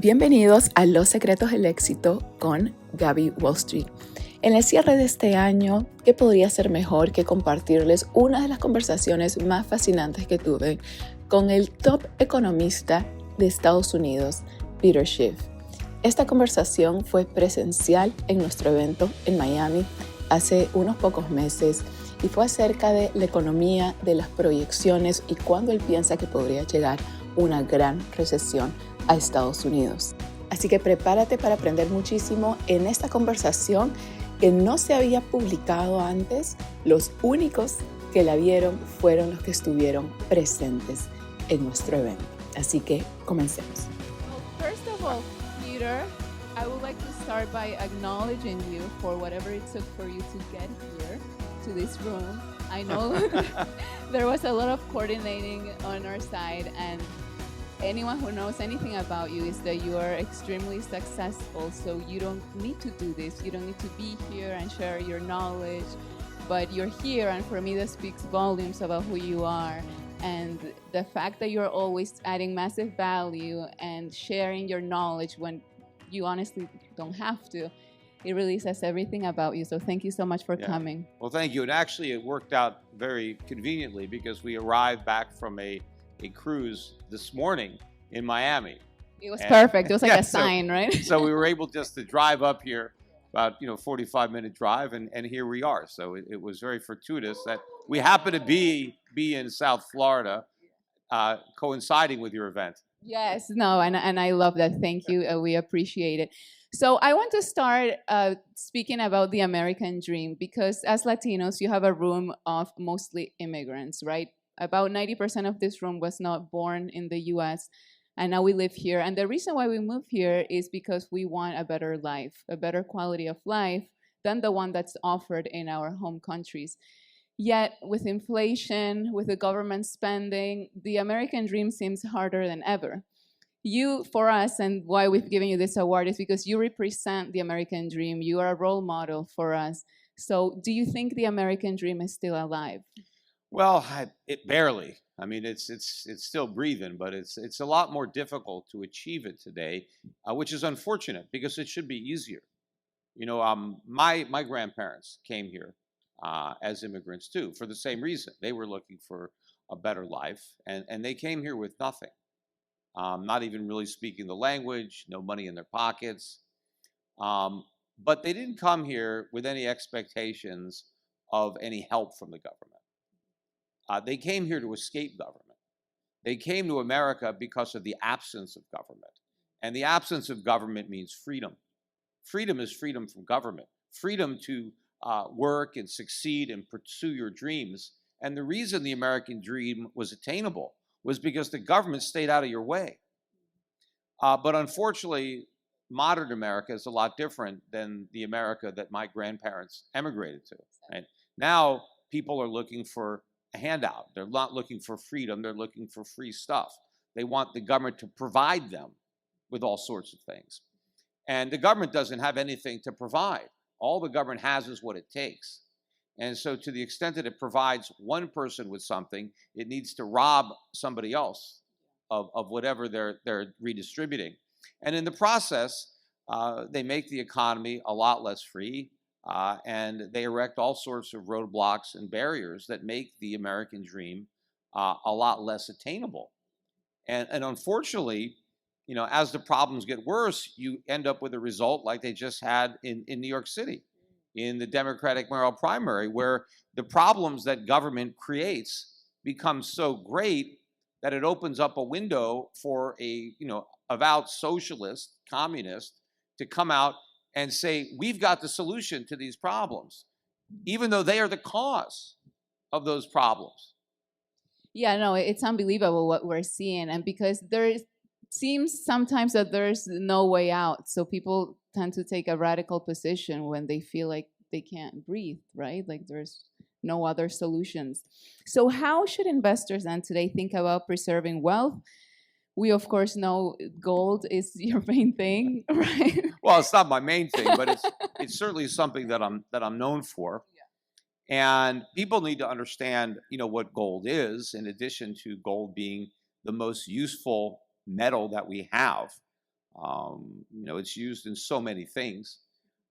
Bienvenidos a Los Secretos del Éxito con Gaby Wall Street. En el cierre de este año, ¿qué podría ser mejor que compartirles una de las conversaciones más fascinantes que tuve con el top economista de Estados Unidos, Schiff? Esta conversación fue presencial en nuestro evento en Miami hace unos pocos meses y fue acerca de la economía, de las proyecciones y cuándo él piensa que podría llegar una gran recesión a Estados Unidos. Así que prepárate para aprender muchísimo en esta conversación que no se había publicado antes. Los únicos que la vieron fueron los que estuvieron presentes en nuestro evento. Así que comencemos. Well, first of all, Peter, I would like to start by acknowledging you for whatever it took for you to get here to this room. I know there was a lot of coordinating on our side, and anyone who knows anything about you is that you are extremely successful, so you don't need to do this. You don't need to be here and share your knowledge, but you're here, and for me that speaks volumes about who you are. And the fact that you're always adding massive value and sharing your knowledge when you honestly don't have to, it really says everything about you. So thank you so much for coming. Well, thank you. And actually it worked out very conveniently because we arrived back from a cruise this morning in Miami. It was perfect. It was like a sign, right? So we were able just to drive up here, about 45-minute drive, and here we are. So it was very fortuitous that we happen to be in South Florida, coinciding with your event. Yes, no, and I love that. Thank you. We appreciate it. So I want to start speaking about the American dream, because as Latinos, you have a room of mostly immigrants, right? About 90% of this room was not born in the US, and now we live here. And the reason why we moved here is because we want a better life, a better quality of life than the one that's offered in our home countries. Yet with inflation, with the government spending, the American dream seems harder than ever. You, for us, and why we've given you this award is because you represent the American dream. You are a role model for us. So do you think the American dream is still alive? Well, it barely. I mean, it's still breathing, but it's a lot more difficult to achieve it today, which is unfortunate because it should be easier. My grandparents came here as immigrants too, for the same reason. They were looking for a better life, and they came here with nothing, not even really speaking the language, no money in their pockets. But they didn't come here with any expectations of any help from the government. They came here to escape government. They came to America because of the absence of government. And the absence of government means freedom. Freedom is freedom from government. Freedom to work and succeed and pursue your dreams. And the reason the American dream was attainable was because the government stayed out of your way. But unfortunately, modern America is a lot different than the America that my grandparents emigrated to. Right? Now, people are looking for a handout. They're not looking for freedom. They're looking for free stuff. They want the government to provide them with all sorts of things. And the government doesn't have anything to provide. All the government has is what it takes. And so to the extent that it provides one person with something, it needs to rob somebody else of whatever they're redistributing. And in the process, they make the economy a lot less free, and they erect all sorts of roadblocks and barriers that make the American dream a lot less attainable. And unfortunately, as the problems get worse, you end up with a result like they just had in New York City in the Democratic mayoral primary, where the problems that government creates become so great that it opens up a window for a avowed socialist, communist, to come out and say, we've got the solution to these problems, even though they are the cause of those problems. Yeah, no, it's unbelievable what we're seeing. And because seems sometimes that there's no way out. So people tend to take a radical position when they feel like they can't breathe, right? Like there's no other solutions. So how should investors then today think about preserving wealth? We, of course, know gold is your main thing, right? Well, it's not my main thing, but it's certainly something that I'm known for. Yeah. And people need to understand, what gold is, in addition to gold being the most useful metal that we have. It's used in so many things,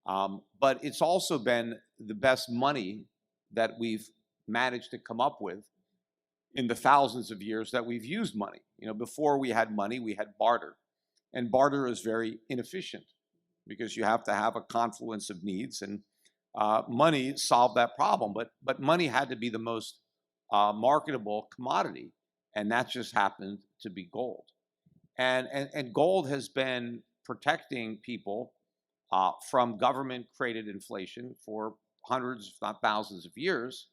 but it's also been the best money that we've managed to come up with in the thousands of years that we've used money. Before we had money, we had barter, and barter is very inefficient because you have to have a confluence of needs, and money solved that problem. But money had to be the most marketable commodity, and that just happened to be gold. And gold has been protecting people from government-created inflation for hundreds, if not thousands of years.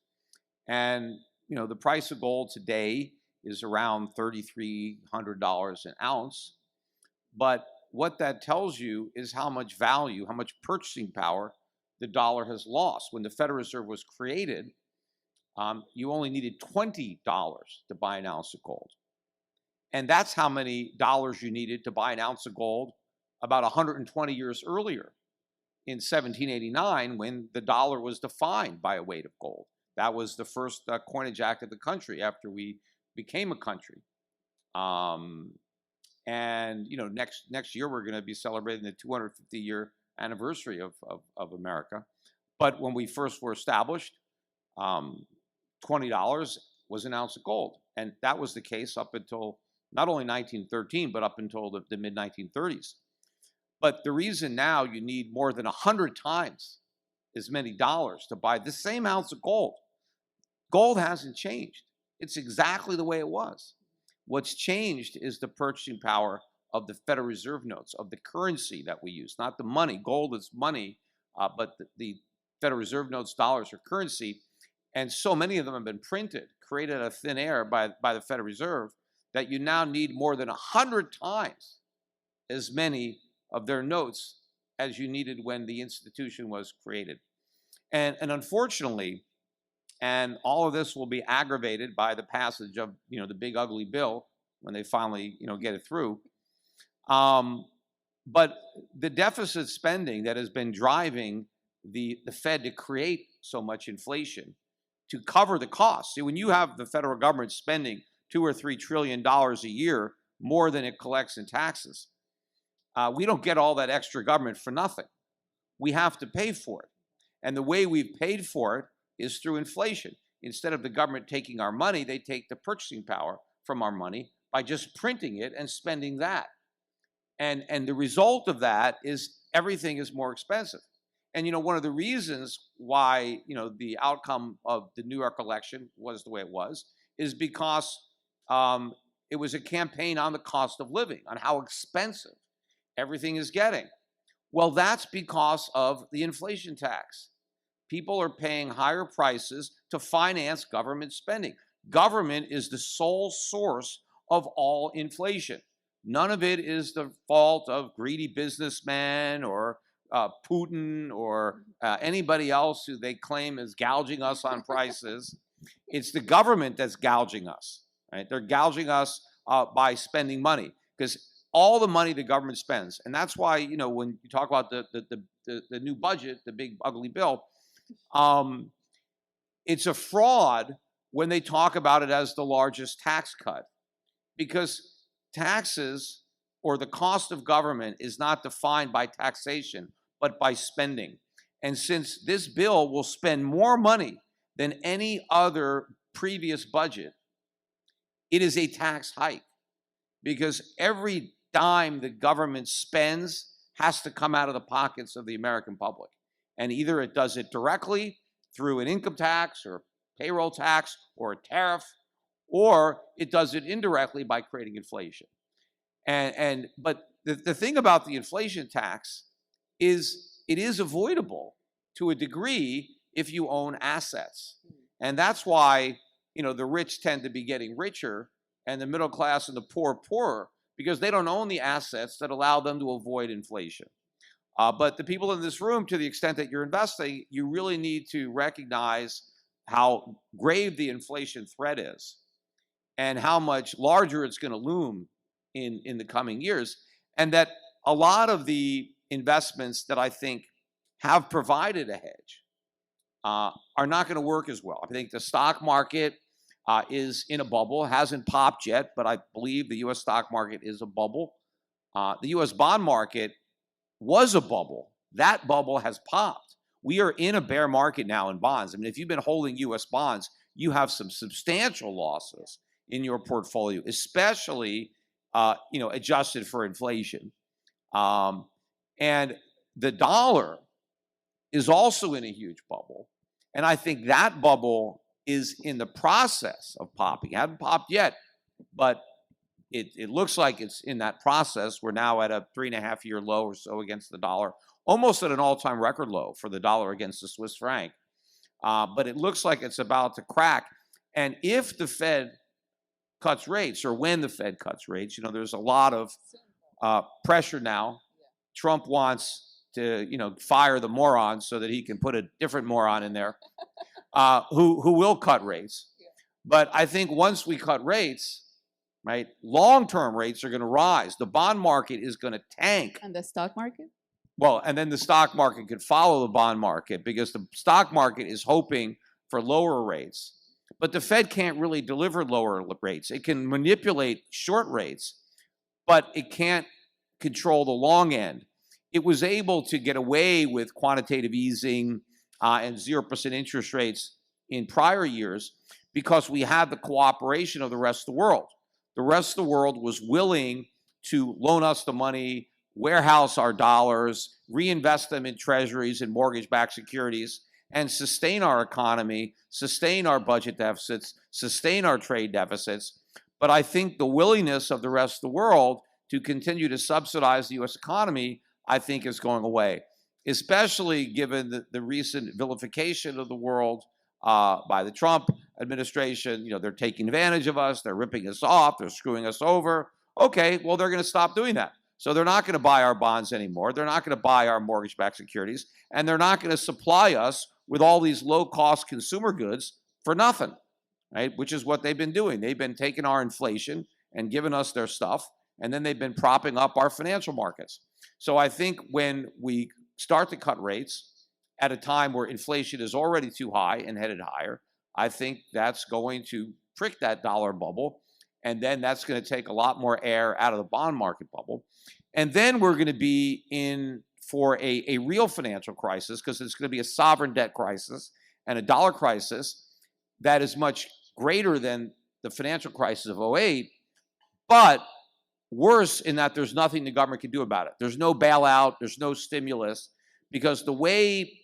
And the price of gold today is around $3,300 an ounce. But what that tells you is how much value, how much purchasing power the dollar has lost. When the Federal Reserve was created, you only needed $20 to buy an ounce of gold. And that's how many dollars you needed to buy an ounce of gold about 120 years earlier, in 1789, when the dollar was defined by a weight of gold. That was the first coinage act of the country after we became a country. Next year we're going to be celebrating the 250-year anniversary of America. But when we first were established, $20 was an ounce of gold. And that was the case up until not only 1913, but up until the mid-1930s. But the reason now you need more than 100 times as many dollars to buy the same ounce of gold. Gold hasn't changed. It's exactly the way it was. What's changed is the purchasing power of the Federal Reserve notes, of the currency that we use, not the money. Gold is money, but the Federal Reserve notes, dollars, are currency. And so many of them have been printed, created out of thin air by the Federal Reserve, that you now need more than 100 times as many of their notes as you needed when the institution was created. And unfortunately, and all of this will be aggravated by the passage of the big ugly bill when they finally get it through. But the deficit spending that has been driving the Fed to create so much inflation to cover the costs. See, when you have the federal government spending $2 or $3 trillion a year more than it collects in taxes, we don't get all that extra government for nothing. We have to pay for it. And the way we've paid for it is through inflation. Instead of the government taking our money, they take the purchasing power from our money by just printing it and spending that. And the result of that is everything is more expensive. And one of the reasons why the outcome of the New York election was the way it was is because it was a campaign on the cost of living, on how expensive everything is getting. Well, that's because of the inflation tax. People are paying higher prices to finance government spending. Government is the sole source of all inflation. None of it is the fault of greedy businessmen or Putin or anybody else who they claim is gouging us on prices. It's the government that's gouging us. Right? They're gouging us by spending money, because all the money the government spends, and that's why when you talk about the new budget, the big ugly bill, it's a fraud when they talk about it as the largest tax cut, because taxes or the cost of government is not defined by taxation, but by spending. And since this bill will spend more money than any other previous budget, it is a tax hike, because every dime the government spends has to come out of the pockets of the American public. And either it does it directly through an income tax or payroll tax or a tariff, or it does it indirectly by creating inflation. But the thing about the inflation tax is it is avoidable to a degree if you own assets. And that's why the rich tend to be getting richer and the middle class and the poor poorer, because they don't own the assets that allow them to avoid inflation. But the people in this room, to the extent that you're investing, you really need to recognize how grave the inflation threat is and how much larger it's going to loom in the coming years. And that a lot of the investments that I think have provided a hedge are not going to work as well. I think the stock market is in a bubble, hasn't popped yet, but I believe the U.S. stock market is a bubble. The U.S. bond market was a bubble. That bubble has popped. We are in a bear market now in bonds. I mean, if you've been holding U.S. bonds, you have some substantial losses in your portfolio, especially adjusted for inflation. And the dollar is also in a huge bubble. And I think that bubble is in the process of popping. It hasn't popped yet, but it looks like it's in that process. We're now at a 3.5-year low or so against the dollar, almost at an all-time record low for the dollar against the Swiss franc. But it looks like it's about to crack. And if the Fed cuts rates, or when the Fed cuts rates, there's a lot of pressure now. Trump wants to, fire the moron so that he can put a different moron in there who will cut rates. But I think once we cut rates, right, long-term rates are going to rise. The bond market is going to tank. And the stock market? Well, and then the stock market could follow the bond market because the stock market is hoping for lower rates. But the Fed can't really deliver lower rates. It can manipulate short rates, but it can't control the long end. It was able to get away with quantitative easing and 0% interest rates in prior years because we had the cooperation of the rest of the world. The rest of the world was willing to loan us the money, warehouse our dollars, reinvest them in treasuries and mortgage-backed securities, and sustain our economy, sustain our budget deficits, sustain our trade deficits. But I think the willingness of the rest of the world to continue to subsidize the U.S. economy, I think, is going away, especially given the recent vilification of the world by the Trump administration. They're taking advantage of us. They're ripping us off. They're screwing us over. Okay, well, they're going to stop doing that. So they're not going to buy our bonds anymore. They're not going to buy our mortgage-backed securities. And they're not going to supply us with all these low-cost consumer goods for nothing, right? Which is what they've been doing. They've been taking our inflation and giving us their stuff, and then they've been propping up our financial markets. So I think when we start to cut rates at a time where inflation is already too high and headed higher, I think that's going to prick that dollar bubble, and then that's going to take a lot more air out of the bond market bubble. And then we're going to be in for a real financial crisis, because it's going to be a sovereign debt crisis and a dollar crisis that is much greater than the financial crisis of 2008, but worse in that there's nothing the government can do about it. There's no bailout, there's no stimulus, because the way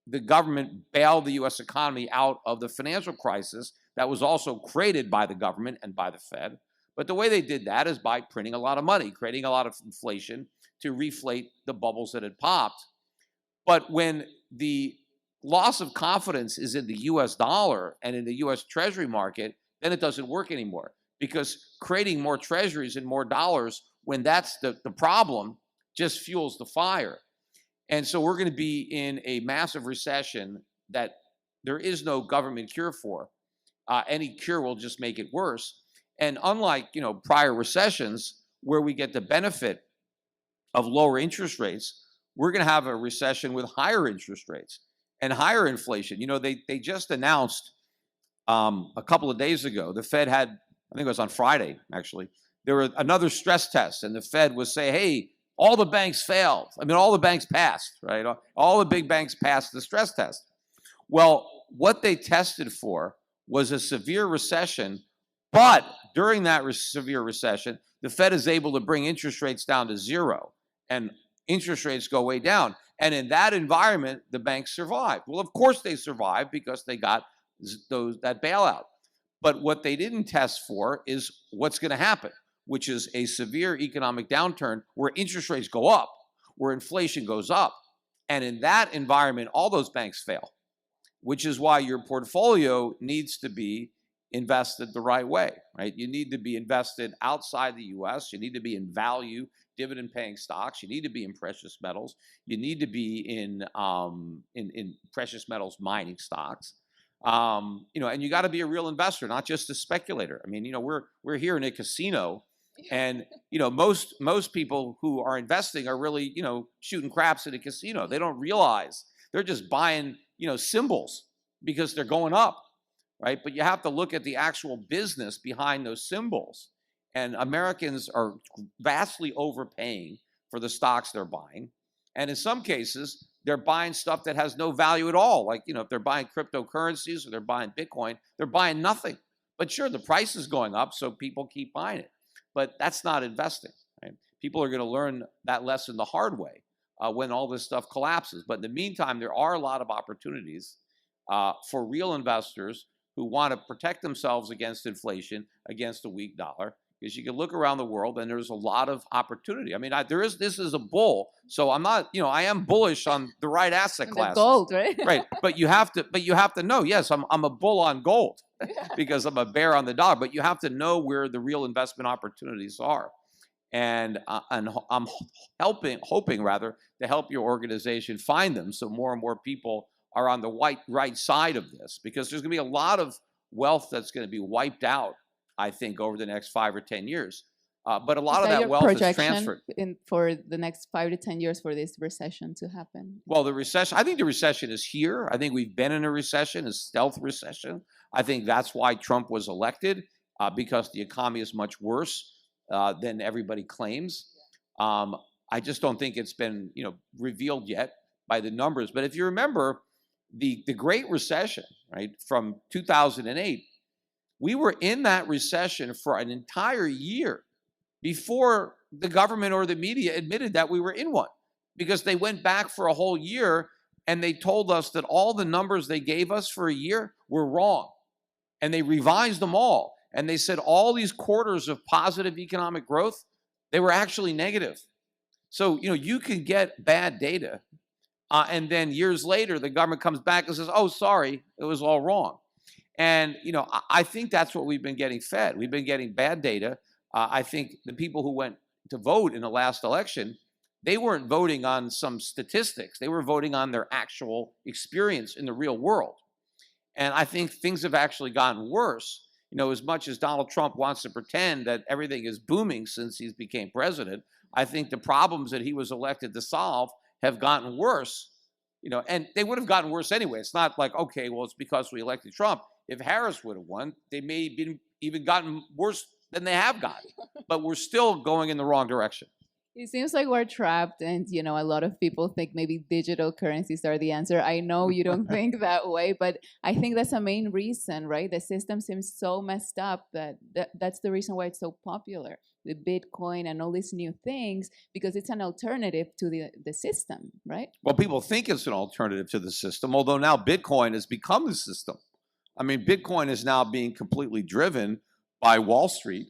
the government bailed the U.S. economy out of the financial crisis that was also created by the government and by the Fed, but the way they did that is by printing a lot of money, creating a lot of inflation to reflate the bubbles that had popped. But when the loss of confidence is in the U.S. dollar and in the U.S. Treasury market, then it doesn't work anymore, because creating more treasuries and more dollars, when that's the problem, just fuels the fire. And so we're going to be in a massive recession that there is no government cure for. Any cure will just make it worse. And unlike, prior recessions where we get the benefit of lower interest rates, we're going to have a recession with higher interest rates and higher inflation. They just announced a couple of days ago, the Fed had, I think it was on Friday, actually, there were another stress test, and the Fed was saying, hey, all the banks failed. All the banks passed, right? All the big banks passed the stress test. Well, what they tested for was a severe recession, but during that severe recession, the Fed is able to bring interest rates down to zero, and interest rates go way down. And in that environment, the banks survived. Well, of course they survived because they got that bailout. But what they didn't test for is what's going to happen, which is a severe economic downturn where interest rates go up, where inflation goes up. And in that environment, all those banks fail, which is why your portfolio needs to be invested the right way, right? You need to be invested outside the U.S. You need to be in value, dividend-paying stocks. You need to be in precious metals. You need to be in precious metals mining stocks. And you got to be a real investor, not just a speculator. We're here in a casino, and most people who are investing are really shooting craps at a casino. They don't realize they're just buying symbols because they're going up, right? But you have to look at the actual business behind those symbols. And Americans are vastly overpaying for the stocks they're buying. And in some cases, they're buying stuff that has no value at all. Like, if they're buying cryptocurrencies or they're buying Bitcoin, they're buying nothing. But sure, the price is going up, so people keep buying it. But that's not investing, right? People are going to learn that lesson the hard way when all this stuff collapses. But in the meantime, there are a lot of opportunities for real investors who want to protect themselves against inflation, against a weak dollar. Because you can look around the world and there's a lot of opportunity. I mean, this is a bull, so I'm not, I am bullish on the right asset classes. The gold, right? Right, but you have to know. Yes, I'm a bull on gold because I'm a bear on the dollar. But you have to know where the real investment opportunities are, and I'm hoping to help your organization find them, so more and more people are on the right side of this. Because there's going to be a lot of wealth that's going to be wiped out, I think, over the next 5 or 10 years. But a lot of that wealth is transferred. For the next 5 to 10 years for this recession to happen? Well, I think the recession is here. I think we've been in a recession, a stealth recession. I think that's why Trump was elected, because the economy is much worse than everybody claims. I just don't think it's been, revealed yet by the numbers. But if you remember the Great Recession, right, from 2008, we were in that recession for an entire year before the government or the media admitted that we were in one, because they went back for a whole year and they told us that all the numbers they gave us for a year were wrong. And they revised them all. And they said all these quarters of positive economic growth, they were actually negative. So, you can get bad data. And then years later, the government comes back and says, oh, sorry, it was all wrong. And, I think that's what we've been getting fed. We've been getting bad data. I think the people who went to vote in the last election, they weren't voting on some statistics. They were voting on their actual experience in the real world. And I think things have actually gotten worse. As much as Donald Trump wants to pretend that everything is booming since he's became president, I think the problems that he was elected to solve have gotten worse. And they would have gotten worse anyway. It's not like, okay, well, it's because we elected Trump. If Harris would have won, they may have been even gotten worse than they have gotten. But we're still going in the wrong direction. It seems like we're trapped, and a lot of people think maybe digital currencies are the answer. I know you don't think that way, but I think that's the main reason, right? The system seems so messed up that's the reason why it's so popular. The Bitcoin and all these new things, because it's an alternative to the system, right? Well, people think it's an alternative to the system, although now Bitcoin has become the system. I mean, Bitcoin is now being completely driven by Wall Street.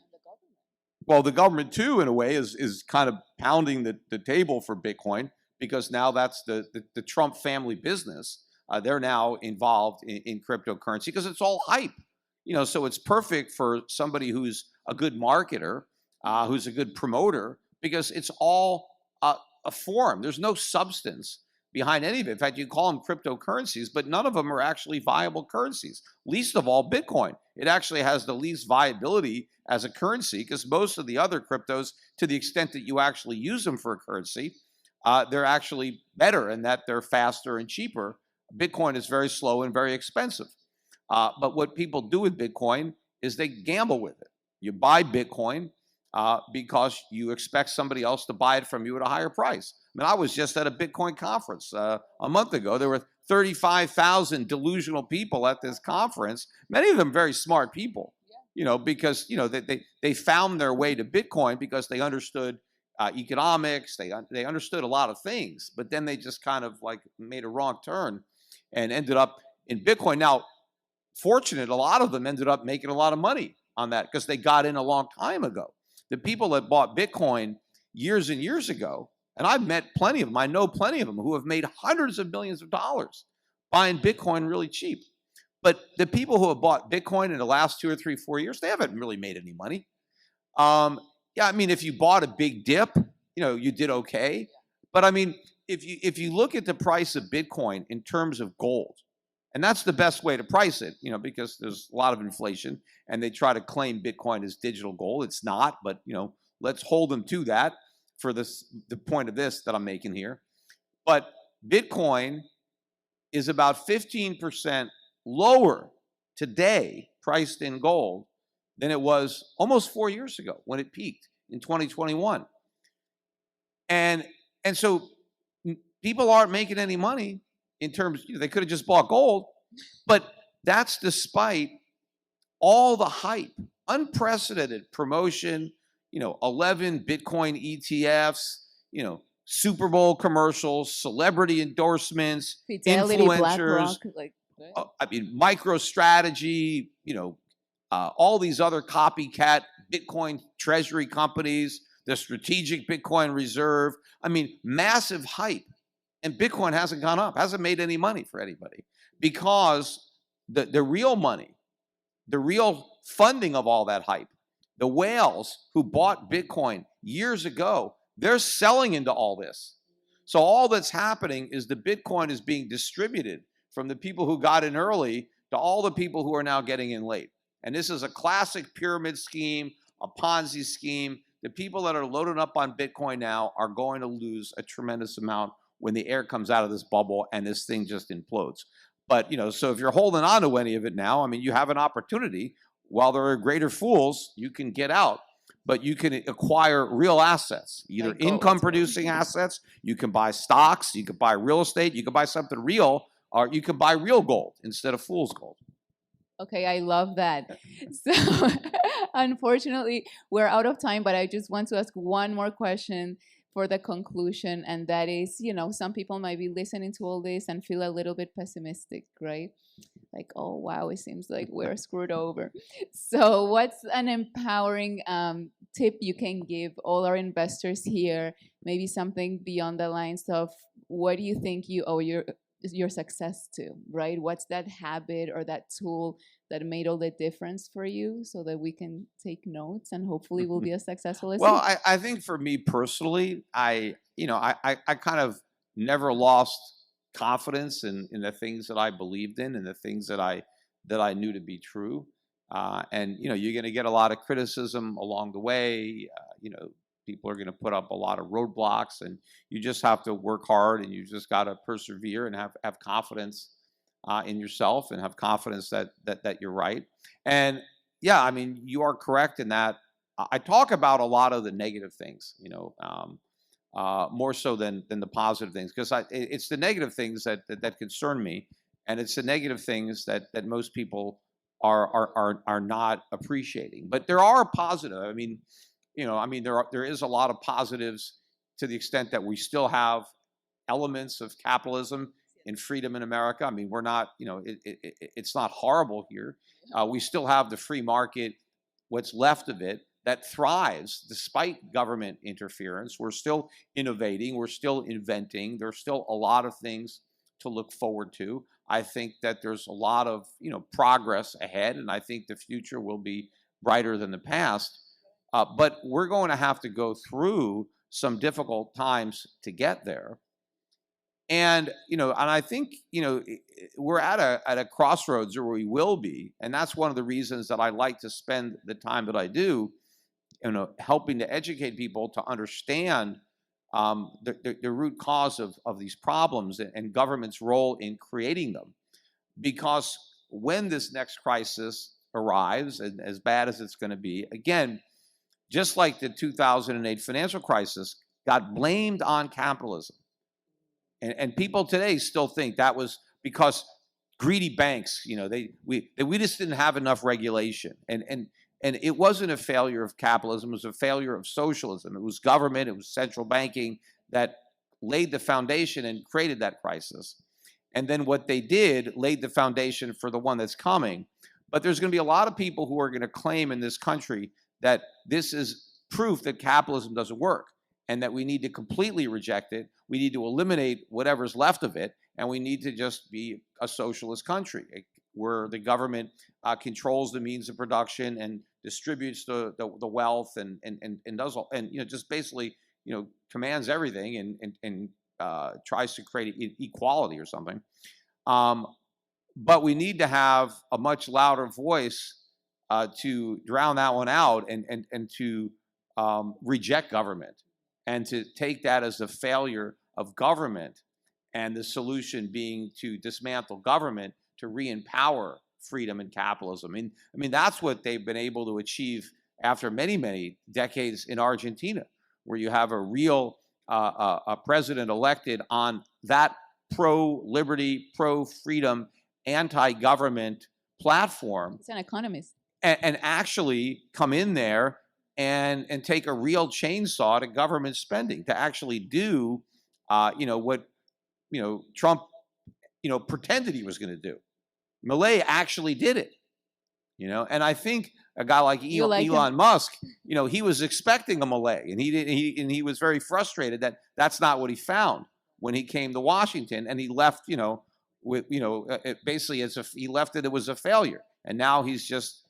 Well, the government, too, in a way, is kind of pounding the table for Bitcoin, because now that's the Trump family business. They're now involved in cryptocurrency because it's all hype. So it's perfect for somebody who's a good marketer, who's a good promoter, because it's all a form. There's no substance behind any of it. In fact, you call them cryptocurrencies, but none of them are actually viable currencies, least of all Bitcoin. It actually has the least viability as a currency, because most of the other cryptos, to the extent that you actually use them for a currency, they're actually better in that they're faster and cheaper. Bitcoin is very slow and very expensive. But what people do with Bitcoin is they gamble with it. You buy Bitcoin because you expect somebody else to buy it from you at a higher price. I mean, I was just at a Bitcoin conference a month ago. There were 35,000 delusional people at this conference, many of them very smart people, because, they found their way to Bitcoin because they understood economics, they understood a lot of things, but then they just kind of like made a wrong turn and ended up in Bitcoin. Now, fortunate, a lot of them ended up making a lot of money on that because they got in a long time ago. The people that bought Bitcoin years and years ago, and I've met plenty of them, I know plenty of them who have made hundreds of millions of dollars buying Bitcoin really cheap. But the people who have bought Bitcoin in the last 2 or 3, 4 years, they haven't really made any money. Yeah, I mean, if you bought a big dip, you did okay. But I mean, if you look at the price of Bitcoin in terms of gold, and that's the best way to price it, because there's a lot of inflation, and they try to claim Bitcoin as digital gold. It's not, but let's hold them to that for the point of this that I'm making here. But Bitcoin is about 15% lower today, priced in gold, than it was almost 4 years ago when it peaked in 2021. And so people aren't making any money in terms, they could have just bought gold, but that's despite all the hype, unprecedented promotion, 11 Bitcoin ETFs, Super Bowl commercials, celebrity endorsements, Fidelity, influencers, BlackRock, MicroStrategy, all these other copycat Bitcoin treasury companies, the strategic Bitcoin reserve. Massive hype. And Bitcoin hasn't gone up, hasn't made any money for anybody, because the real money, the real funding of all that hype, the whales who bought Bitcoin years ago, they're selling into all this. So all that's happening is the Bitcoin is being distributed from the people who got in early to all the people who are now getting in late. And this is a classic pyramid scheme, a Ponzi scheme. The people that are loaded up on Bitcoin now are going to lose a tremendous amount when the air comes out of this bubble and this thing just implodes. But, so if you're holding on to any of it now, you have an opportunity. While there are greater fools, you can get out, but you can acquire real assets, either income-producing assets, you can buy stocks, you can buy real estate, you can buy something real, or you can buy real gold instead of fool's gold. Okay, I love that. So, unfortunately, we're out of time, but I just want to ask one more question for the conclusion, and that is, some people might be listening to all this and feel a little bit pessimistic, right? Like, oh, wow, it seems like we're screwed over. So what's an empowering tip you can give all our investors here? Maybe something beyond the lines of, what do you think you owe your success to, right? What's that habit or that tool that made all the difference for you, so that we can take notes and hopefully we'll be as successful as you? Well, I think for me personally, I kind of never lost confidence in the things that I believed in and the things that I knew to be true. And you're going to get a lot of criticism along the way. People are going to put up a lot of roadblocks, and you just have to work hard, and you just got to persevere and have confidence in yourself, and have confidence that you're right. And yeah, you are correct in that. I talk about a lot of the negative things, more so than the positive things, because it's the negative things that concern me, and it's the negative things that most people are not appreciating. But there are positive. There is a lot of positives, to the extent that we still have elements of capitalism and freedom in America. We're not, it's not horrible here. We still have the free market, what's left of it, that thrives despite government interference. We're still innovating. We're still inventing. There's still a lot of things to look forward to. I think that there's a lot of, progress ahead, and I think the future will be brighter than the past. But we're going to have to go through some difficult times to get there. And, and I think, we're at a crossroads, or we will be. And that's one of the reasons that I like to spend the time that I do, helping to educate people to understand the root cause of these problems and government's role in creating them. Because when this next crisis arrives, and as bad as it's going to be, again, just like the 2008 financial crisis got blamed on capitalism. And people today still think that was because greedy banks, we just didn't have enough regulation. And it wasn't a failure of capitalism, it was a failure of socialism. It was government, it was central banking that laid the foundation and created that crisis. And then what they did laid the foundation for the one that's coming. But there's going to be a lot of people who are going to claim in this country that this is proof that capitalism doesn't work, and that we need to completely reject it. We need to eliminate whatever's left of it, and we need to just be a socialist country where the government controls the means of production and distributes the wealth and does all, and just basically commands everything and tries to create equality or something. But we need to have a much louder voice to drown that one out and to reject government, and to take that as a failure of government, and the solution being to dismantle government, to re-empower freedom and capitalism. I mean, that's what they've been able to achieve after many, many decades in Argentina, where you have a real a president elected on that pro-liberty, pro-freedom, anti-government platform. It's an economist. And actually come in there and take a real chainsaw to government spending, to actually do what Trump pretended he was going to do. Milei actually did it, and I think a guy like Elon Musk, he was expecting a Milei, and he was very frustrated that that's not what he found when he came to Washington, and he left, basically as if he left it was a failure, and now he's just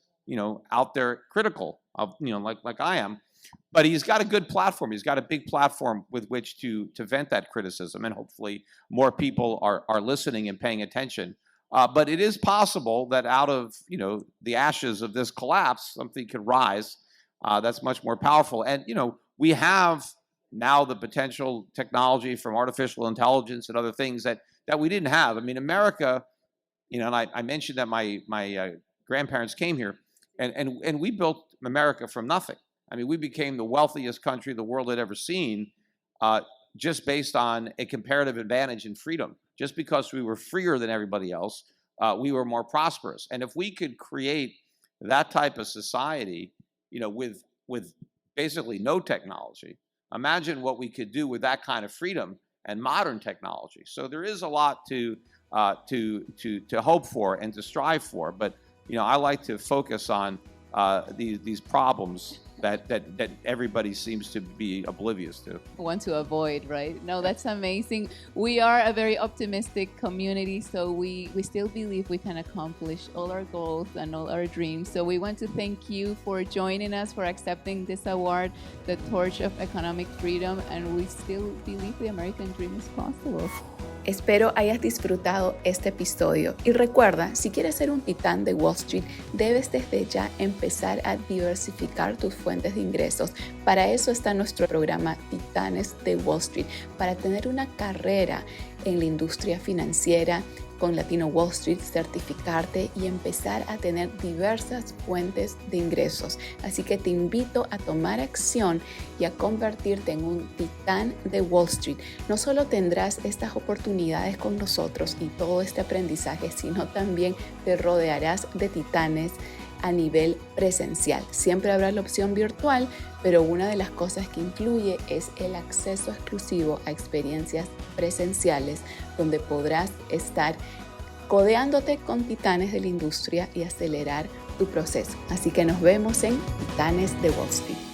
out there critical of like I am. But he's got a good platform. He's got a big platform with which to vent that criticism, and hopefully more people are listening and paying attention. But it is possible that out of the ashes of this collapse, something could rise that's much more powerful. And we have now the potential technology from artificial intelligence and other things that we didn't have. I mean, America, and I mentioned that my grandparents came here, and we built America from nothing. I mean, we became the wealthiest country the world had ever seen, just based on a comparative advantage in freedom. Just because we were freer than everybody else, we were more prosperous. And if we could create that type of society, with basically no technology, imagine what we could do with that kind of freedom and modern technology. So there is a lot to hope for and to strive for. But I like to focus on these problems that everybody seems to be oblivious to. Want to avoid, right? No, that's amazing. We are a very optimistic community, so we still believe we can accomplish all our goals and all our dreams. So we want to thank you for joining us, for accepting this award, the Torch of Economic Freedom, and we still believe the American dream is possible. Espero hayas disfrutado este episodio y recuerda, si quieres ser un titán de Wall Street, debes desde ya empezar a diversificar tus fuentes de ingresos. Para eso está nuestro programa Titanes de Wall Street, para tener una carrera en la industria financiera con Latino Wall Street, certificarte y empezar a tener diversas fuentes de ingresos. Así que te invito a tomar acción y a convertirte en un titán de Wall Street. No solo tendrás estas oportunidades con nosotros y todo este aprendizaje, sino también te rodearás de titanes a nivel presencial. Siempre habrá la opción virtual, pero una de las cosas que incluye es el acceso exclusivo a experiencias presenciales, donde podrás estar codeándote con titanes de la industria y acelerar tu proceso. Así que nos vemos en Titanes de Wall Street.